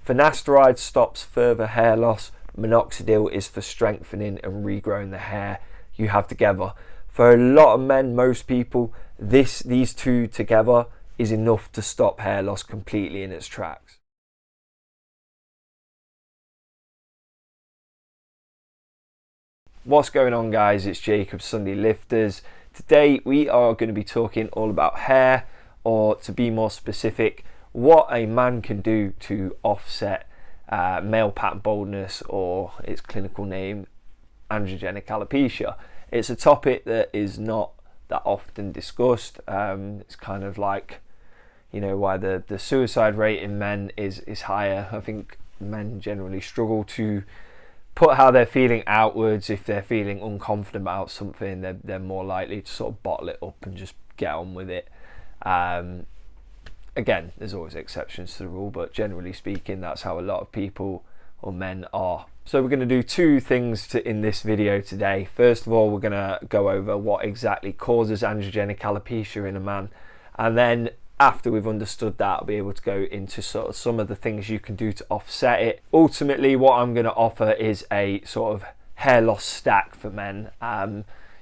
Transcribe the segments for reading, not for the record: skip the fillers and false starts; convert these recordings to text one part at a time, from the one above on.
Finasteride stops further hair loss. Minoxidil is for strengthening and regrowing the hair you have together. For a lot of men, most people, these two together is enough to stop hair loss completely in its tracks. What's going on, guys? It's Jacob Sunday Lifters. Today we are going to be talking all about hair, or to be more specific, what a man can do to offset male pattern baldness, or its clinical name, Angiogenic Alopecia. It's a topic that is not that often discussed. It's kind of like, you know, why the suicide rate in men is higher. I think men generally struggle to put how they're feeling outwards. If they're feeling unconfident about something, they're more likely to sort of bottle it up and just get on with it. Again, there's always exceptions to the rule, but generally speaking, that's how a lot of people or men are. So we're going to do two things in this video today. First of all, we're going to go over what exactly causes angiogenic alopecia in a man, and then after we've understood that, I'll be able to go into sort of some of the things you can do to offset it. Ultimately, what I'm going to offer is a sort of hair loss stack for men.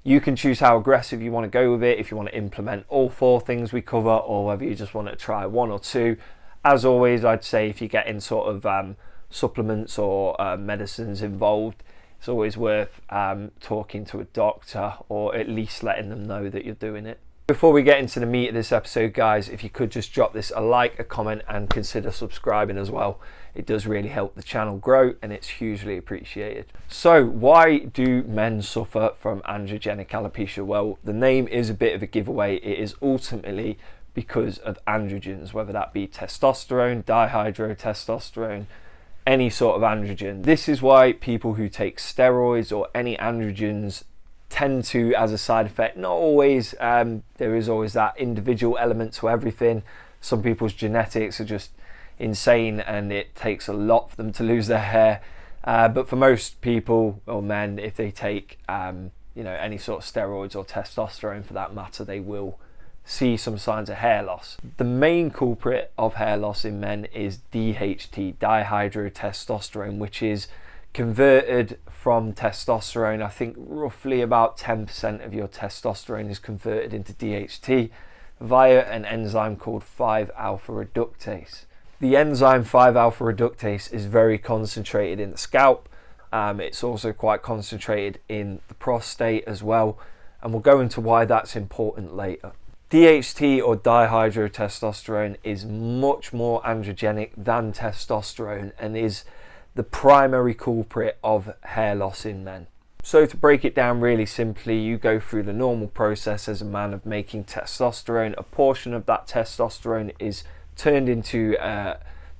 You can choose how aggressive you want to go with it, if you want to implement all four things we cover, or whether you just want to try one or two. As always, I'd say if you get in sort of supplements or medicines involved, it's always worth talking to a doctor, or at least letting them know that you're doing it. Before we get into the meat of this episode, guys, if you could just drop this a like, a comment, and consider subscribing as well. It does really help the channel grow, and it's hugely appreciated. So why do men suffer from angiogenic alopecia? Well, the name is a bit of a giveaway. It is ultimately because of androgens, whether that be testosterone, dihydrotestosterone, any sort of androgen. This is why people who take steroids or any androgens tend to, as a side effect, not always, there is always that individual element to everything. Some people's genetics are just insane and it takes a lot for them to lose their hair, but for most people, or men, if they take you know, any sort of steroids or testosterone for that matter, they will see some signs of hair loss. The main culprit of hair loss in men is DHT, dihydrotestosterone, which is converted from testosterone. I think roughly about 10% of your testosterone is converted into DHT via an enzyme called 5-alpha reductase. The enzyme 5-alpha reductase is very concentrated in the scalp. It's also quite concentrated in the prostate as well, and we'll go into why that's important later. DHT, or dihydrotestosterone, is much more androgenic than testosterone and is the primary culprit of hair loss in men. So to break it down really simply, you go through the normal process as a man of making testosterone. A portion of that testosterone is turned into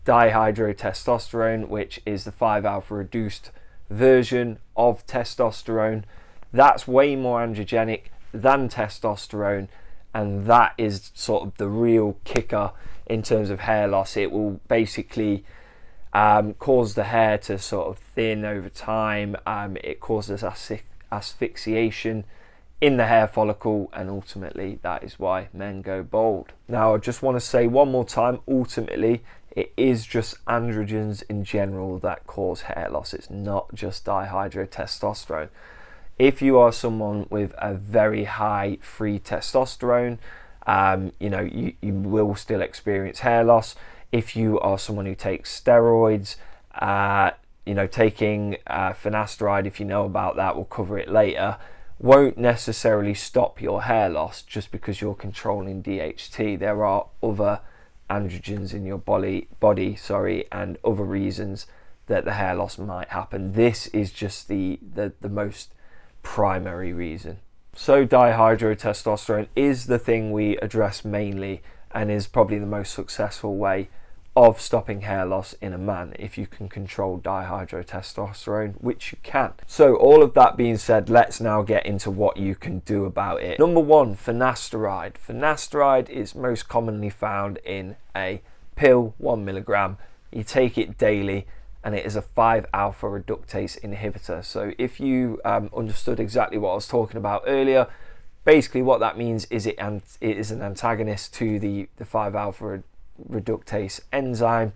dihydrotestosterone, which is the 5-alpha reduced version of testosterone. That's way more androgenic than testosterone, and that is sort of the real kicker in terms of hair loss. It will basically cause the hair to sort of thin over time. It causes asphyxiation in the hair follicle, and ultimately that is why men go bald. Now, I just want to say one more time, ultimately it is just androgens in general that cause hair loss. It's not just dihydrotestosterone. If you are someone with a very high free testosterone, you know, you will still experience hair loss. If you are someone who takes steroids, you know, taking Finasteride, if you know about that, we'll cover it later, won't necessarily stop your hair loss just because you're controlling DHT. There are other androgens in your body, and other reasons that the hair loss might happen. This is just the most primary reason. So dihydrotestosterone is the thing we address mainly, and is probably the most successful way of stopping hair loss in a man if you can control dihydrotestosterone, which you can. So all of that being said, let's now get into what you can do about it. Number one, finasteride. Finasteride is most commonly found in a pill, 1 milligram. You take it daily, and it is a 5-alpha reductase inhibitor. So if you understood exactly what I was talking about earlier, basically what that means is it is an antagonist to the 5-alpha reductase enzyme,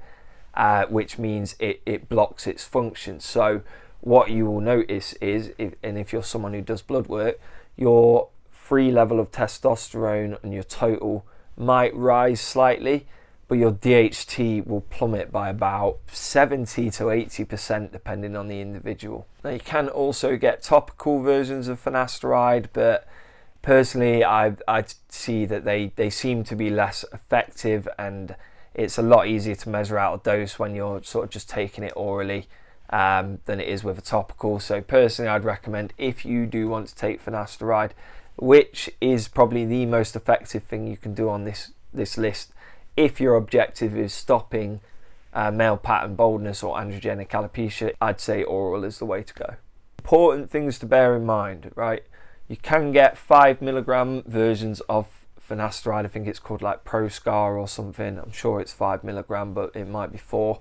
which means it blocks its function. So what you will notice is, if you're someone who does blood work, your free level of testosterone and your total might rise slightly, but your DHT will plummet by about 70 to 80% depending on the individual. Now you can also get topical versions of finasteride, but personally I see that they seem to be less effective, and it's a lot easier to measure out a dose when you're sort of just taking it orally than it is with a topical. So personally I'd recommend, if you do want to take finasteride, which is probably the most effective thing you can do on this list, if your objective is stopping male pattern baldness or angiogenic alopecia, I'd say oral is the way to go. Important things to bear in mind, right? You can get 5 milligram versions of finasteride. I think it's called like Proscar or something. I'm sure it's 5 milligram, but it might be 4.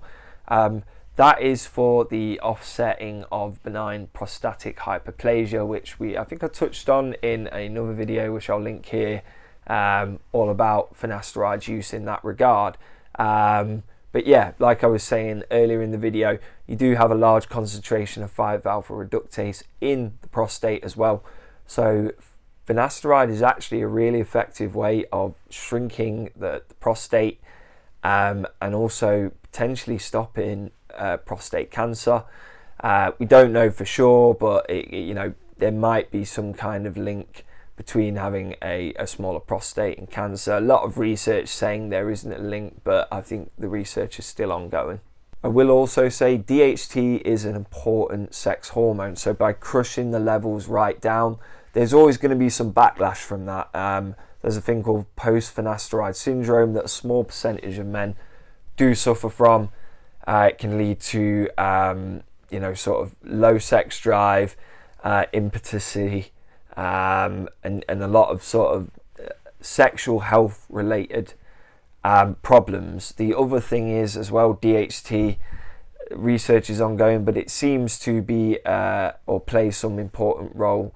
That is for the offsetting of benign prostatic hyperplasia, which I think I touched on in another video, which I'll link here, all about finasteride's use in that regard. But yeah, like I was saying earlier in the video, you do have a large concentration of 5-alpha reductase in the prostate as well. So finasteride is actually a really effective way of shrinking the prostate, and also potentially stopping prostate cancer. We don't know for sure, but there might be some kind of link between having a smaller prostate and cancer. A lot of research saying there isn't a link, but I think the research is still ongoing. I will also say DHT is an important sex hormone, so by crushing the levels right down, there's always going to be some backlash from that. There's a thing called post-finasteride syndrome that a small percentage of men do suffer from. It can lead to sort of low sex drive, impotency, and a lot of sort of sexual health related problems. The other thing is as well, DHT research is ongoing, but it seems to be or play some important role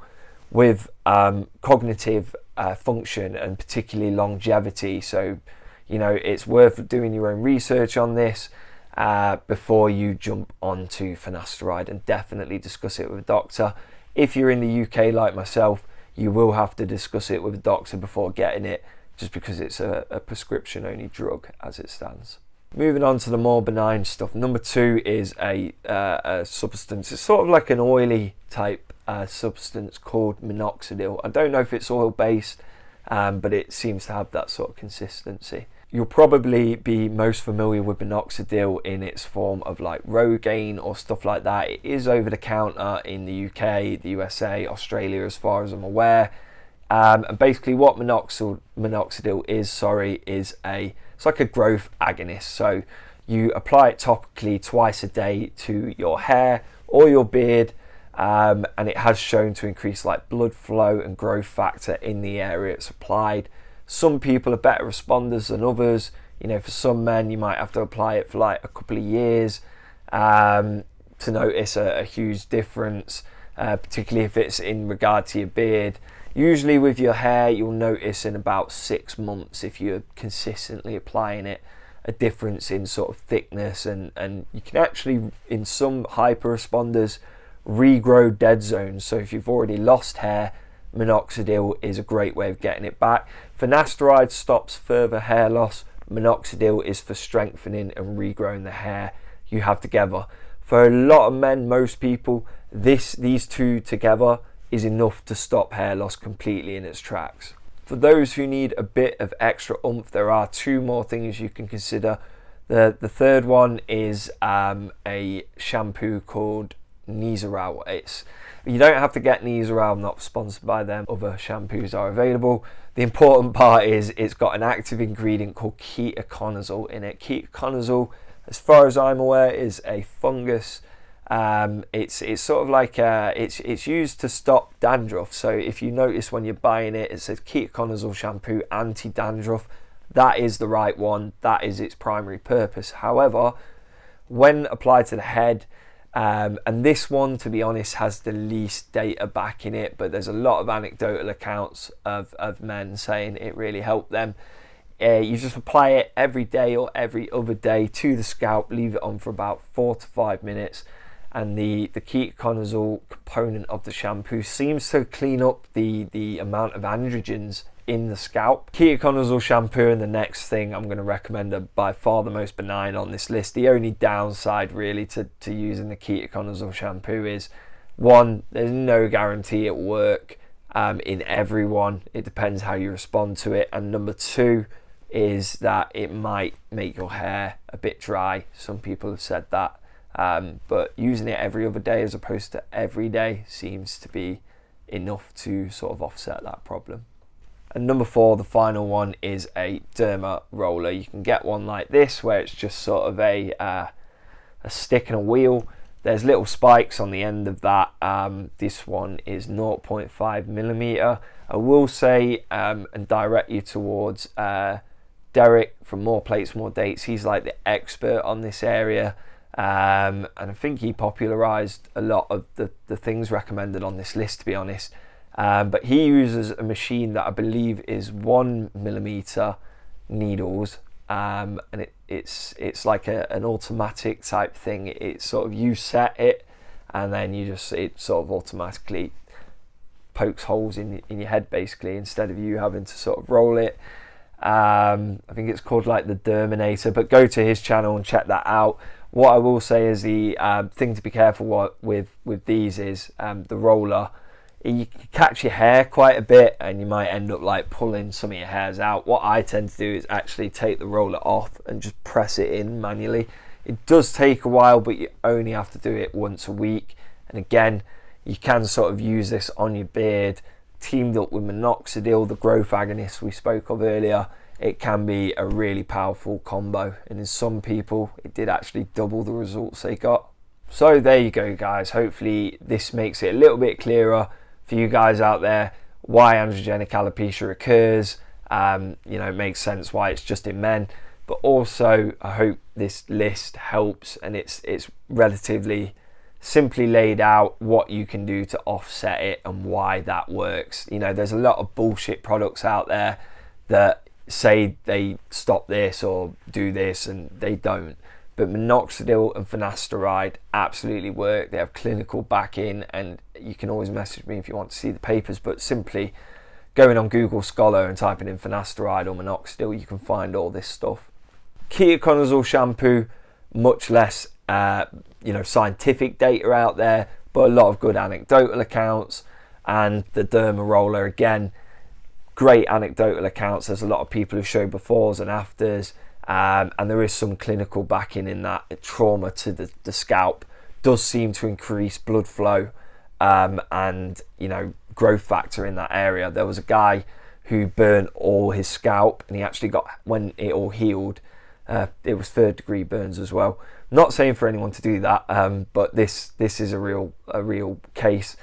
with cognitive function and particularly longevity. So it's worth doing your own research on this before you jump onto finasteride, and definitely discuss it with a doctor. If you're in the UK like myself, you will have to discuss it with a doctor before getting it, just because it's a prescription only drug as it stands. Moving on to the more benign stuff, number 2 is a substance. It's sort of like an oily type substance called Minoxidil. I don't know if it's oil based, but it seems to have that sort of consistency. You'll probably be most familiar with Minoxidil in its form of like Rogaine or stuff like that. It is over the counter in the UK, the USA, Australia, as far as I'm aware. And basically what Minoxidil is, it's like a growth agonist. So you apply it topically twice a day to your hair or your beard, and it has shown to increase like blood flow and growth factor in the area it's applied. Some people are better responders than others. For some men you might have to apply it for like a couple of years to notice a huge difference, particularly if it's in regard to your beard. Usually with your hair you'll notice in about 6 months, if you're consistently applying it, a difference in sort of thickness, and you can actually, in some hyper responders, regrow dead zones. So if you've already lost hair, Minoxidil is a great way of getting it back. Finasteride stops further hair loss. Minoxidil is for strengthening and regrowing the hair you have together. For a lot of men, most people, these two together is enough to stop hair loss completely in its tracks. For those who need a bit of extra oomph, there are 2 more things you can consider. The third one is a shampoo called Nizoral. You don't have to get Nizoral, I'm not sponsored by them. Other shampoos are available. The important part is it's got an active ingredient called ketoconazole in it. Ketoconazole, as far as I'm aware, is a fungus. It's sort of like it's used to stop dandruff. So if you notice when you're buying it, it says ketoconazole shampoo anti-dandruff. That is the right one. That is its primary purpose. However, when applied to the head, and this one, to be honest, has the least data backing it, but there's a lot of anecdotal accounts of men saying it really helped them. You just apply it every day or every other day to the scalp, leave it on for about 4 to 5 minutes, and the ketoconazole component of the shampoo seems to clean up the amount of androgens in the scalp. Ketoconazole shampoo and the next thing I'm going to recommend are by far the most benign on this list. The only downside really to using the ketoconazole shampoo is, one, there's no guarantee it will work in everyone. It depends how you respond to it. And number two is that it might make your hair a bit dry. Some people have said that, but using it every other day as opposed to every day seems to be enough to sort of offset that problem. And number four, the final one, is a Derma Roller. You can get one like this where it's just sort of a stick and a wheel. There's little spikes on the end of that. This one is 0.5 millimeter. I will say and direct you towards Derek from More Plates, More Dates. He's like the expert on this area, and I think he popularized a lot of the things recommended on this list, to be honest. But he uses a machine that I believe is 1 millimeter needles, and it's like an automatic type thing. It's sort of, you set it and then it sort of automatically pokes holes in your head basically, instead of you having to sort of roll it. I think it's called like the Derminator, but go to his channel and check that out. What I will say is the thing to be careful with these is the roller. You can catch your hair quite a bit and you might end up like pulling some of your hairs out. What I tend to do is actually take the roller off and just press it in manually. It does take a while, but you only have to do it once a week. And again, you can sort of use this on your beard teamed up with Minoxidil, the growth agonist we spoke of earlier. It can be a really powerful combo, and in some people it did actually double the results they got. So there you go guys, hopefully this makes it a little bit clearer for you guys out there why androgenic alopecia occurs. It makes sense why it's just in men, but also I hope this list helps, and it's relatively simply laid out what you can do to offset it and why that works. There's a lot of bullshit products out there that say they stop this or do this, and they don't. But Minoxidil and Finasteride absolutely work. They have clinical backing, and you can always message me if you want to see the papers, but simply going on Google Scholar and typing in Finasteride or Minoxidil, you can find all this stuff. Ketoconazole shampoo, much less scientific data out there, but a lot of good anecdotal accounts. And the Derma Roller, again, great anecdotal accounts. There's a lot of people who show befores and afters, and there is some clinical backing in that. Trauma to the scalp does seem to increase blood flow and growth factor in that area. There was a guy who burned all his scalp, and he actually got, when it all healed, it was 3rd degree burns as well. Not saying for anyone to do that, but this is a real case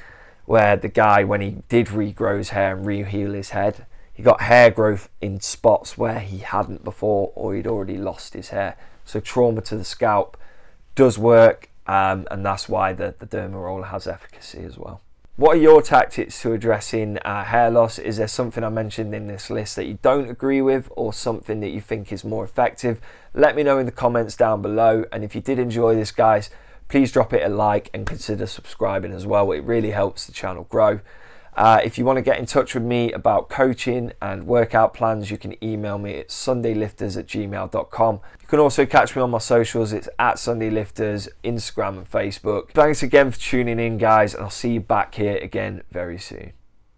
where the guy, when he did regrow his hair and re-heal his head, he got hair growth in spots where he hadn't before, or he'd already lost his hair. So trauma to the scalp does work, and that's why the Derma Roller has efficacy as well. What are your tactics to addressing hair loss? Is there something I mentioned in this list that you don't agree with, or something that you think is more effective? Let me know in the comments down below. And if you did enjoy this, guys, please drop it a like and consider subscribing as well. It really helps the channel grow. If you want to get in touch with me about coaching and workout plans, you can email me at sundaylifters@gmail.com. You can also catch me on my socials. It's @sundaylifters, Instagram and Facebook. Thanks again for tuning in, guys, and I'll see you back here again very soon.